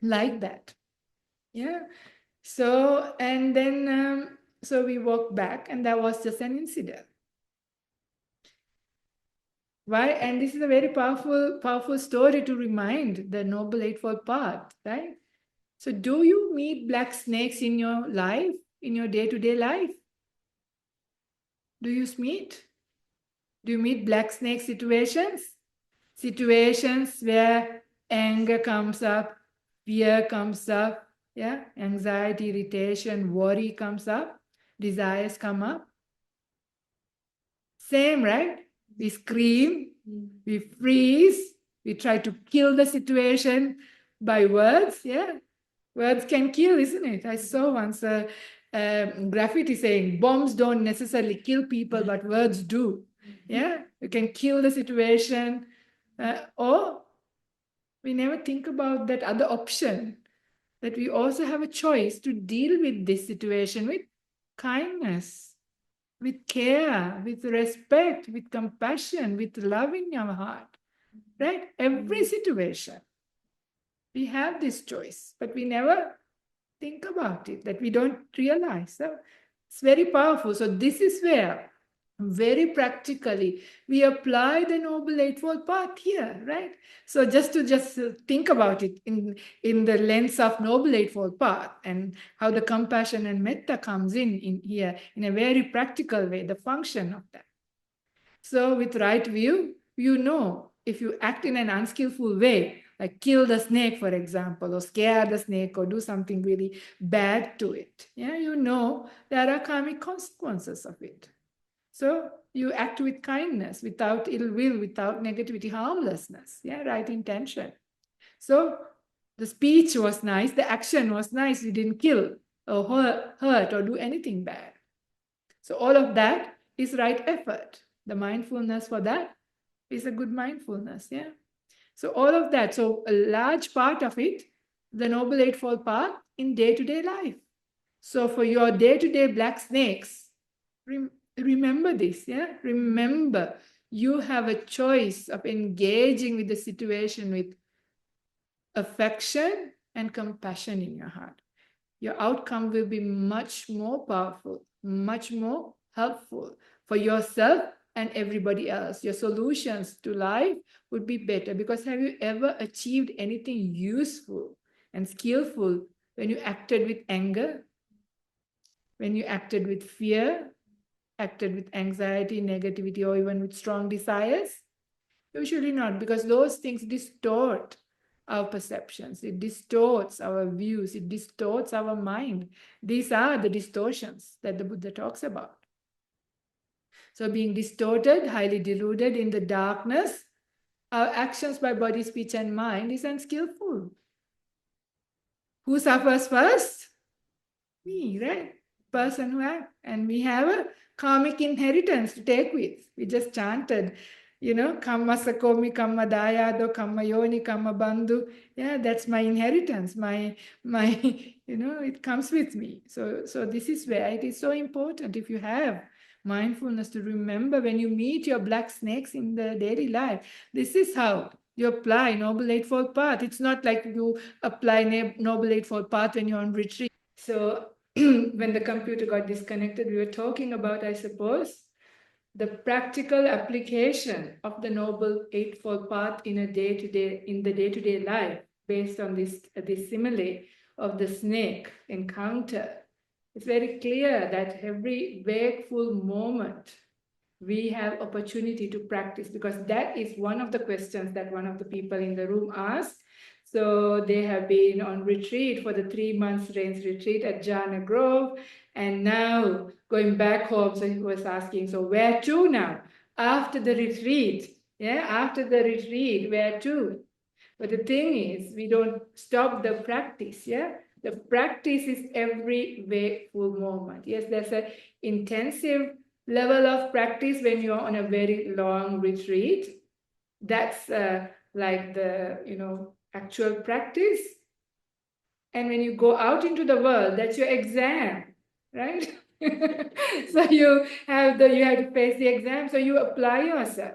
like that. Yeah. So, and then, so we walked back and that was just an incident. Why? And this is a very powerful story to remind the Noble Eightfold Path, right? So do you meet black snakes in your life, in your day-to-day life? Do you meet? Do you meet black snake situations? Situations where anger comes up, fear comes up, yeah, anxiety, irritation, worry comes up, desires come up. Same, right? We scream, we freeze, we try to kill the situation by words, yeah. Words can kill, isn't it? I saw once a graffiti saying, bombs don't necessarily kill people, but words do. Yeah, you can kill the situation, or we never think about that other option, that we also have a choice to deal with this situation with kindness, with care, with respect, with compassion, with love in our heart, right? Every situation, we have this choice, but we never think about it, that we don't realize. So it's very powerful. So this is where very practically, we apply the Noble Eightfold Path here, right? So just think about it in the lens of Noble Eightfold Path and how the compassion and metta comes in here in a very practical way, the function of that. So with right view, you know, if you act in an unskillful way, like kill the snake, for example, or scare the snake or do something really bad to it, yeah, you know there are karmic consequences of it. So you act with kindness, without ill will, without negativity, harmlessness, yeah, right intention. So the speech was nice, the action was nice, you didn't kill or hurt or do anything bad. So all of that is right effort. The mindfulness for that is a good mindfulness, yeah. So all of that, so a large part of it, the Noble Eightfold Path in day-to-day life. So for your day-to-day black snakes, remember this, yeah? Remember, you have a choice of engaging with the situation with affection and compassion in your heart. Your outcome will be much more powerful, much more helpful for yourself and everybody else. Your solutions to life would be better, because have you ever achieved anything useful and skillful when you acted with anger, when you acted with fear, acted with anxiety, negativity, or even with strong desires? Usually not, because those things distort our perceptions. It distorts our views. It distorts our mind. These are the distortions that the Buddha talks about. So being distorted, highly deluded in the darkness, our actions by body, speech, and mind is unskillful. Who suffers first? Me, right? Person who have, and we have a karmic inheritance to take with. We just chanted, kamma sakomi, kamma dayado, kamma yoni, kamma bandhu. Yeah, that's my inheritance. My, it comes with me. So this is where it is so important. If you have mindfulness, to remember when you meet your black snakes in the daily life, this is how you apply Noble Eightfold Path. It's not like you apply Noble Eightfold Path when you're on retreat. So when the computer got disconnected, we were talking about, I suppose, the practical application of the Noble Eightfold Path in the day-to-day life, based on this simile of the snake encounter. It's very clear that every wakeful moment we have opportunity to practice, because that is one of the questions that one of the people in the room asked. So they have been on retreat for the 3 months rains retreat at Jhana Grove, and now going back home. So he was asking, so where to now? After the retreat, yeah, after the retreat, where to? But the thing is, we don't stop the practice, yeah? The practice is every wakeful moment. Yes, there's an intensive level of practice when you're on a very long retreat. That's like the, actual practice. And when you go out into the world, that's your exam, right? So you have to face the exam, so you apply yourself.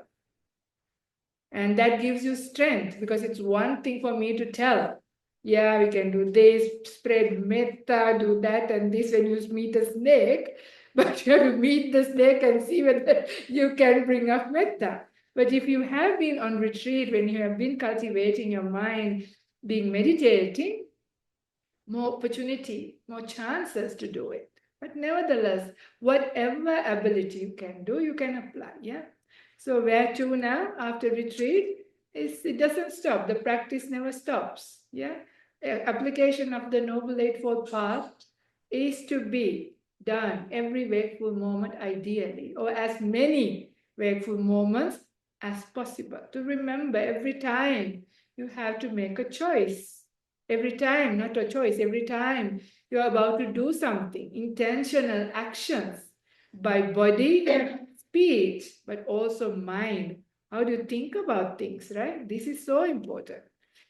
And that gives you strength, because it's one thing for me to tell, yeah, we can do this, spread metta, do that and this when you meet a snake, but you have to meet the snake and see whether you can bring up metta. But if you have been on retreat, when you have been cultivating your mind, being meditating, more opportunity, more chances to do it. But nevertheless, whatever ability you can do, you can apply, yeah? So where to now after retreat is, it doesn't stop. The practice never stops, yeah? Application of the Noble Eightfold Path is to be done every wakeful moment ideally, or as many wakeful moments as possible. To remember every time you have to make a choice. Every time, not a choice, every time you're about to do something, intentional actions by body and speech, but also mind. How do you think about things, right? This is so important.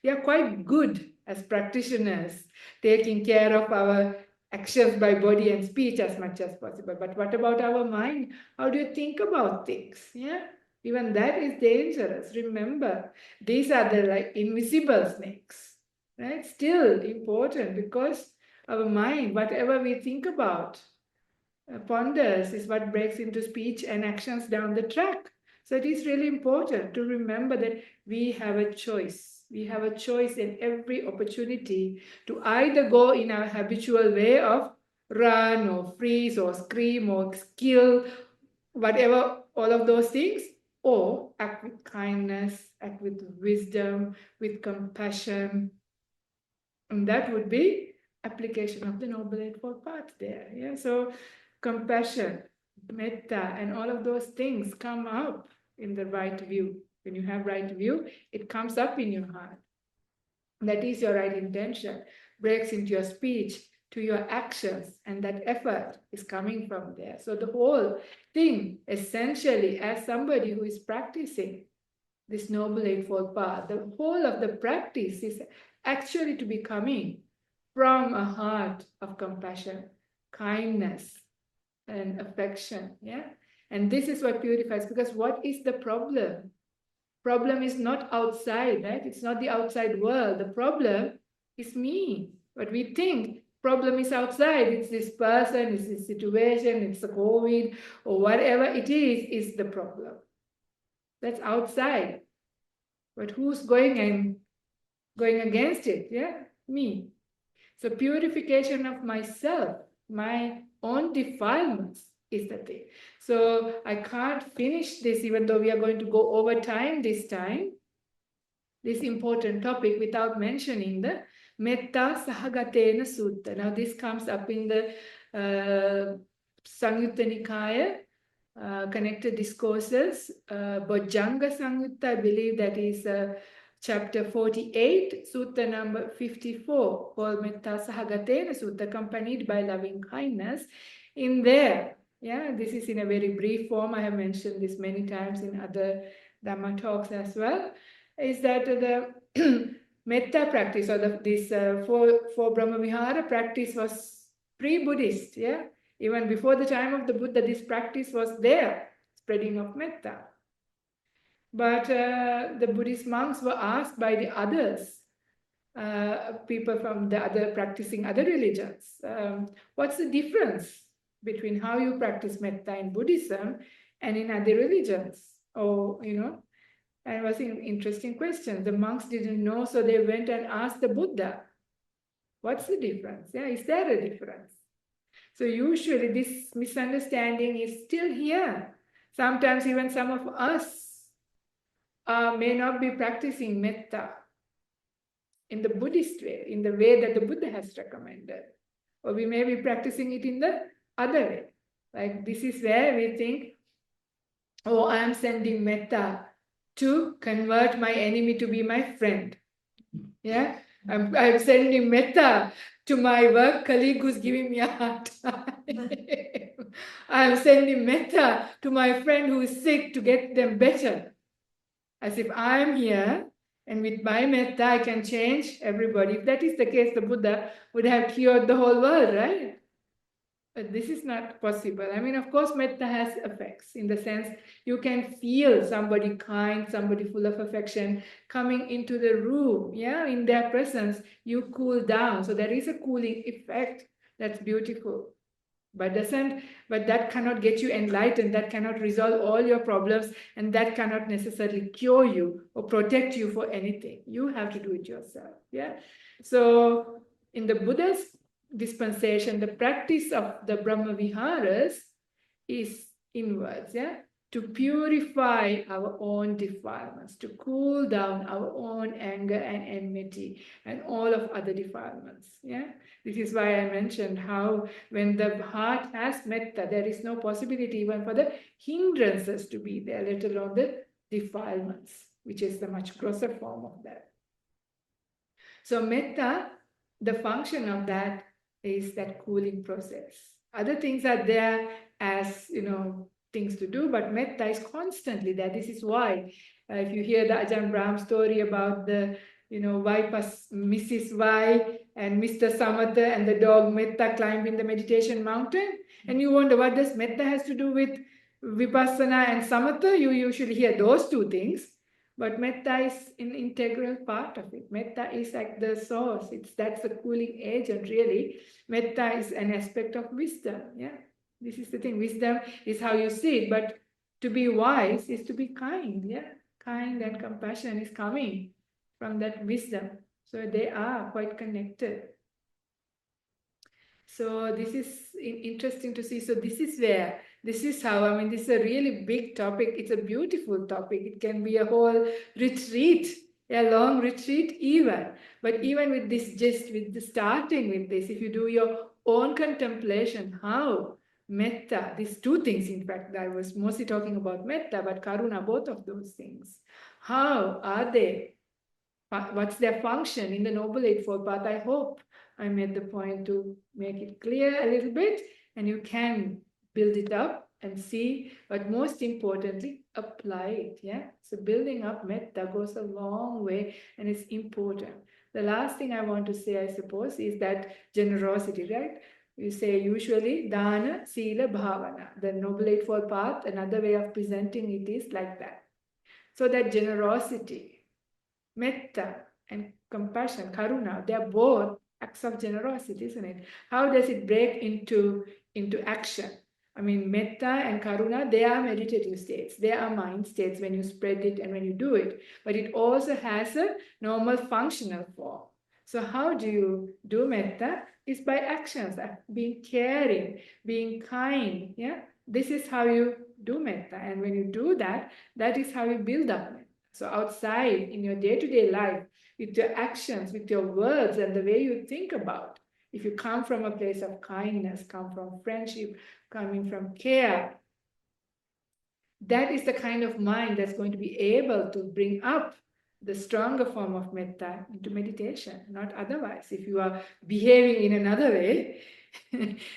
We are quite good as practitioners, taking care of our actions by body and speech as much as possible. But what about our mind? How do you think about things? Yeah, even that is dangerous. Remember, these are the like invisible snakes, right? Still important, because our mind, whatever we think about, ponders is what breaks into speech and actions down the track. So it is really important to remember that we have a choice. We have a choice in every opportunity to either go in our habitual way of run or freeze or scream or kill, whatever, all of those things, or act with kindness, act with wisdom, with compassion. And that would be application of the Noble Eightfold Path there. Yeah. So compassion, metta, and all of those things come up in the right view. When you have right view, it comes up in your heart. That is your right intention, breaks into your speech, to your actions, and that effort is coming from there. So the whole thing, essentially, as somebody who is practicing this Noble Eightfold Path, the whole of the practice is actually to be coming from a heart of compassion, kindness, and affection. Yeah. And this is what purifies, because what is the problem? Problem is not outside, right? It's not the outside world. The problem is me. What we think problem is outside. It's this person, it's this situation, it's the COVID, or whatever it is the problem. That's outside. But who's going against it? Yeah, me. So purification of myself, my own defilements is the thing. So I can't finish this, even though we are going to go over time this time, this important topic, without mentioning the metta sahagatena sutta. Now this comes up in the Samyutta Nikaya, connected discourses, Bojjhanga Samyutta, I believe that is chapter 48, sutta number 54, called Metta Sahagatena Sutta, accompanied by loving kindness. In there, yeah, this is in a very brief form, I have mentioned this many times in other Dhamma talks as well, is that the metta practice, or this for bhrahmavihara practice was pre-Buddhist, yeah. Even before the time of the Buddha, this practice was there, spreading of metta. But the Buddhist monks were asked by the others, people from the other practicing other religions, what's the difference between how you practice metta in Buddhism and in other religions? Or, and it was an interesting question. The monks didn't know, so they went and asked the Buddha, what's the difference? Yeah, is there a difference? So usually this misunderstanding is still here. Sometimes even some of us may not be practicing metta in the Buddhist way, in the way that the Buddha has recommended. Or we may be practicing it in the other way. Like this is where we think, oh, I am sending metta to convert my enemy to be my friend. Yeah, I'm sending metta to my work colleague who's giving me a hard time. I'm sending metta to my friend who is sick to get them better. As if I'm here and with my metta I can change everybody. If that is the case, the Buddha would have cured the whole world, right? But this is not possible. I mean, of course, metta has effects in the sense you can feel somebody kind, somebody full of affection coming into the room. Yeah, in their presence, you cool down. So there is a cooling effect that's beautiful. But that cannot get you enlightened. That cannot resolve all your problems, and that cannot necessarily cure you or protect you for anything. You have to do it yourself. Yeah. So in the Buddha's dispensation, the practice of the Brahmaviharas is inwards, yeah, to purify our own defilements, to cool down our own anger and enmity and all of other defilements. Yeah, this is why I mentioned how when the heart has metta, there is no possibility even for the hindrances to be there, let alone the defilements, which is the much grosser form of that. So metta, the function of that is that cooling process. Other things are there as, things to do, but metta is constantly there. This is why, if you hear the Ajahn Brahm story about the, Mrs. Y and Mr. Samatha and the dog Metta climbing the meditation mountain, and you wonder what does metta has to do with vipassana and samatha, you usually hear those two things. But metta is an integral part of it. Metta is like the source. That's the cooling agent, really. Metta is an aspect of wisdom. Yeah. This is the thing. Wisdom is how you see it, but to be wise is to be kind. Yeah, kind and compassion is coming from that wisdom. So they are quite connected. So this is interesting to see. So this is where, this is how, I mean, this is a really big topic. It's a beautiful topic. It can be a whole retreat, a long retreat even. But even with this, just with the starting with this, if you do your own contemplation, how metta, these two things, in fact, I was mostly talking about metta, but karuna, both of those things. How are they? What's their function in the Noble Eightfold Path? I hope I made the point to make it clear a little bit, and you can build it up and see, but most importantly, apply it. Yeah. So building up metta goes a long way, and it's important. The last thing I want to say, I suppose, is that generosity, right? You say usually dana, sila, bhavana. The Noble Eightfold Path, another way of presenting it is like that. So that generosity, metta and compassion, karuna, they are both acts of generosity, isn't it? How does it break into action? I mean, metta and karuna, they are meditative states. They are mind states when you spread it and when you do it. But it also has a normal functional form. So how do you do metta? Is by actions, being caring, being kind. Yeah, this is how you do metta. And when you do that, that is how you build up metta. So outside in your day-to-day life, with your actions, with your words, and the way you think about, if you come from a place of kindness, come from friendship, coming from care, that is the kind of mind that's going to be able to bring up the stronger form of metta into meditation, not otherwise. If you are behaving in another way,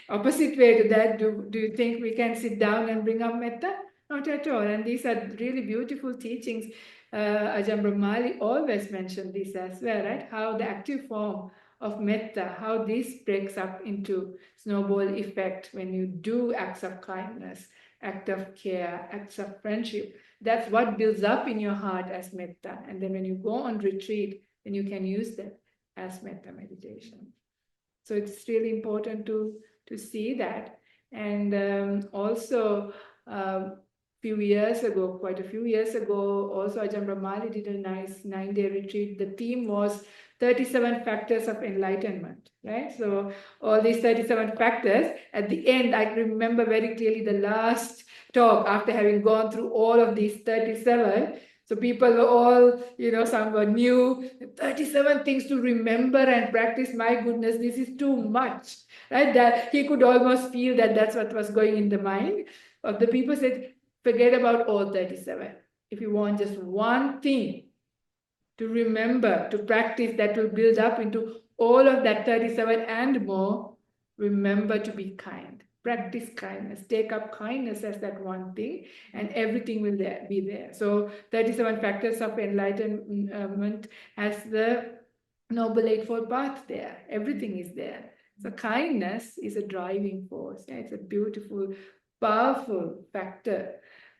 opposite way to that, do you think we can sit down and bring up metta? Not at all. And these are really beautiful teachings. Ajahn Brahmali always mentioned this as well, right? How the active form of metta, how this breaks up into snowball effect when you do acts of kindness, act of care, acts of friendship. That's what builds up in your heart as metta. And then when you go on retreat, then you can use that as metta meditation. So it's really important to see that. And also, quite a few years ago, also Ajahn Brahmali did a nice 9-day retreat. The theme was 37 factors of enlightenment, right? So all these 37 factors, at the end, I remember very clearly the last talk after having gone through all of these 37. So people were all, some were new, 37 things to remember and practice. My goodness, this is too much, right? That he could almost feel that that's what was going in the mind of the people. Said, forget about all 37. If you want just one thing to remember, to practice, that will build up into all of that 37 and more, remember to be kind. Practice kindness. Take up kindness as that one thing, and everything will be there. So 37 factors of enlightenment has the Noble Eightfold Path there. Everything is there. So kindness is a driving force. Yeah? It's a beautiful, powerful factor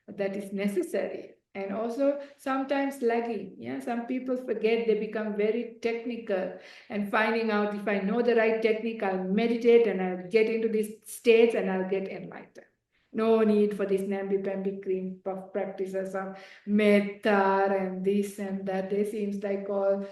that is necessary. And also sometimes lagging. Yeah, some people forget, they become very technical and finding out, if I know the right technique, I'll meditate and I'll get into these states and I'll get enlightened. No need for this namby-pamby cream puff practices of metta and this and that. They seems like all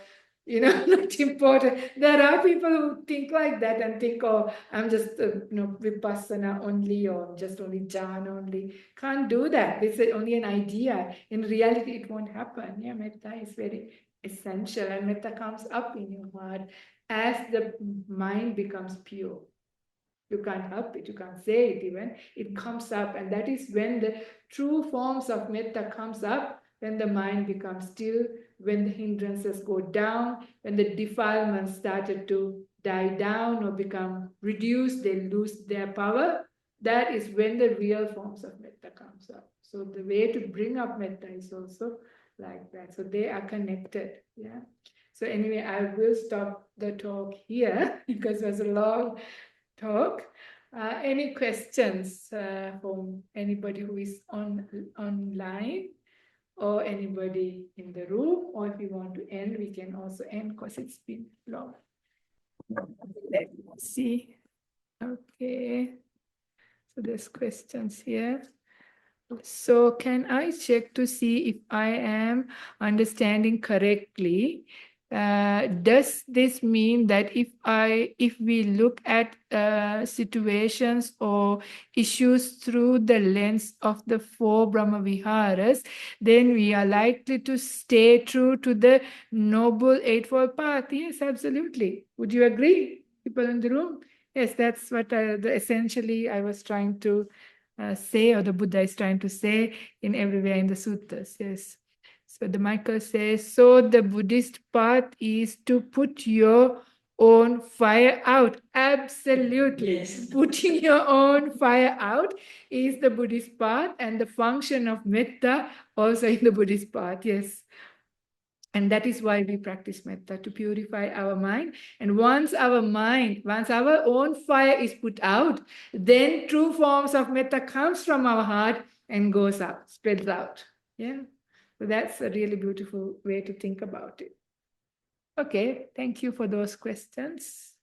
not important. There are people who think like that and think, oh, I'm just, vipassana only, or just only jhana only. Can't do that. This is only an idea. In reality, it won't happen. Yeah, metta is very essential, and metta comes up in your heart as the mind becomes pure. You can't help it. You can't say it even. It comes up, and that is when the true forms of metta comes up, when the mind becomes still, when the hindrances go down, when the defilements started to die down or become reduced, they lose their power. That is when the real forms of metta comes up. So the way to bring up metta is also like that. So they are connected. Yeah. So anyway, I will stop the talk here because it was a long talk. Any questions from anybody who is online, or anybody in the room? Or if you want to end, we can also end because it's been long. Let's see. Okay. So there's questions here. So can I check to see if I am understanding correctly? Does this mean that if we look at situations or issues through the lens of the four Brahmaviharas, then we are likely to stay true to the noble eightfold path? Yes, absolutely. Would you agree, people in the room? Yes, that's what essentially I was trying to say, or the Buddha is trying to say in everywhere in the suttas. Yes. So the Michael says, so the Buddhist path is to put your own fire out. Absolutely. Yes. Putting your own fire out is the Buddhist path, and the function of metta also in the Buddhist path. Yes. And that is why we practice metta, to purify our mind. And once our own fire is put out, then true forms of metta comes from our heart and goes out, spreads out. Yeah. So that's a really beautiful way to think about it. Okay, thank you for those questions.